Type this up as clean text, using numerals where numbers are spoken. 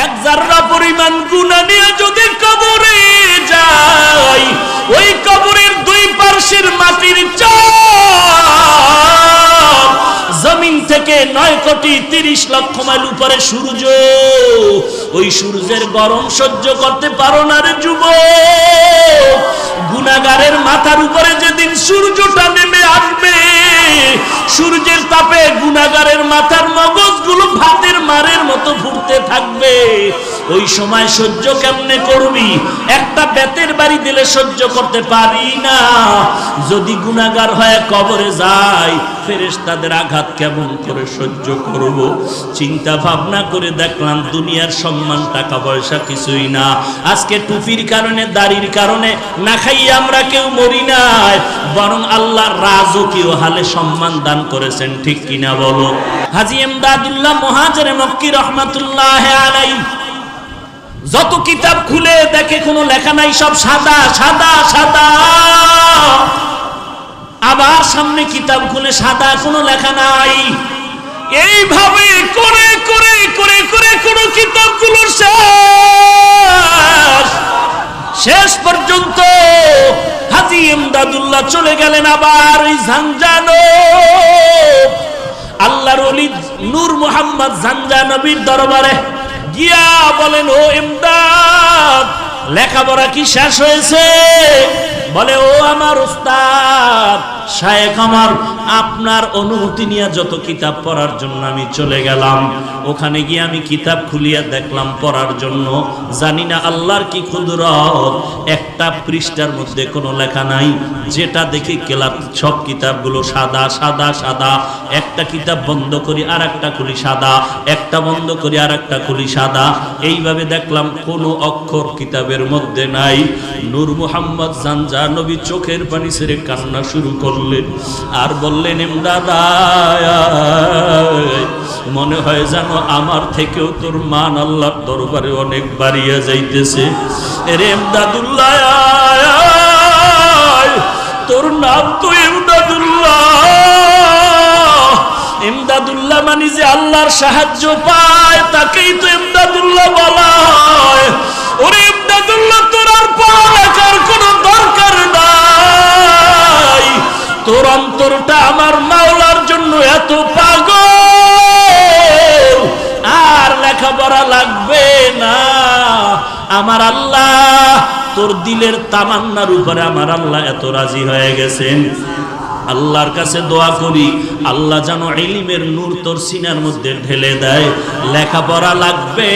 এক জাররা পরিমাণ গুনাহ নিয়ে যদি কবরে যাই, ওই কবরের দুই পার্শ্বের মাটির চাপ জমিন থেকে 9,30,00,000 মাইল উপরে সূর্য, ওই সূর্যের গরম সহ্য করতে পারো না রে যুবক। গুনাহগারের মাথার উপরে যেদিন সূর্যটা নেমে আসবে, সূর্যের তাপে গুনাহগারের মাথার মগজগুলো ভাতের মারের মতো ফুটতে থাকবে। ওই সময় সহ্য কেমনে করবি? একটা বেতের বাড়ি দিলে সহ্য করতে পারি না। যদি গুনাহগার হয়ে কবরে যায়, ফেরেশতাদের আঘাত কেমন করে সহ্য করব? চিন্তা ভাবনা করে দেখলাম দুনিয়ার সম্মান টাকা পয়সা কিছুই না। আজকে টুপির কারণে, দাড়ির কারণে না খাইয়ে আমরা কেউ মরি নাই, বরং আল্লাহ রাজকীয় হালে সম্মান দান করেছেন, ঠিক কিনা বলো? হাজী ইমদাদুল্লাহ মুহাজির মক্কি রহমাতুল্লাহ আলাইহি যত কিতাব খুলে দেখে কোনো লেখা নাই, সব সাদা সাদা সাদা। আবার সামনে কিতাব খুলে সাদা, কোনো লেখা নাই। এইভাবে করে করে করে করে কোন কিতাবগুলো শেষ পর্যন্ত হাজী ইমদাদুল্লাহ চলে গেলেন আবার ওই ঝাঞ্ঝানো আল্লাহর ওলি নূর মুহাম্মদ ঝাঞ্ঝানবীর দরবারে গিয়া বলেন, ও ইমদাদ, লেখাপড়া কি শেষ হয়েছে? বলে, ও আমার উস্তাদ শায়েখ আমার, আপনার অনুমতি নিয়ে যত কিতাব পড়ার জন্য আমি চলে গেলাম, ওখানে গিয়ে আমি কিতাব খুলিয়া দেখলাম পড়ার জন্য। জানি না আল্লাহর কি কুদরত, একটা পৃষ্ঠার মধ্যে কোনো লেখা নাই। যেটা দেখি কেলাপ সব কিতাবগুলো সাদা সাদা সাদা। একটা কিতাব বন্ধ করি আর একটা খুলি সাদা, একটা বন্ধ করি আর একটা খুলি সাদা। এইভাবে দেখলাম কোনো অক্ষর কিতাবের মধ্যে নাই। নূর মুহাম্মদ ঝাঞ্ঝানবী চোখের পানি ছেড়ে কান্না শুরু করলেন আর বললেন, ইমদাদ, মনে হয় জানো আমার থেকেও তোর মান আল্লাহর দরবারে অনেক বাড়িয়া যাইতেছে। রে ইমদাদুল্লাহ, তোর নাম তো ইমদাদুল্লাহ। ইমদাদুল্লাহ মানে যে আল্লাহর সাহায্য পায় তাকেই তো ইমদাদুল্লাহ বলা হয়। ওরে ইমদাদুল্লাহ, তোর আর পড়ালেখার কোনো দরকার নাই। তোর অন্তরটা আমার মাওলার জন্য এত পাগল, আর লেখাপড়া লাগবে না। আমার আল্লাহ তোর দিলের তামান্নার উপরে আমার আল্লাহ এত রাজি হয়ে গেছেন। আল্লাহর কাছে দোয়া করি, আল্লাহ যেন ইলমের নূর তোর সিনার মধ্যে ঢেলে দেয়। লেখাপড়া লাগবে।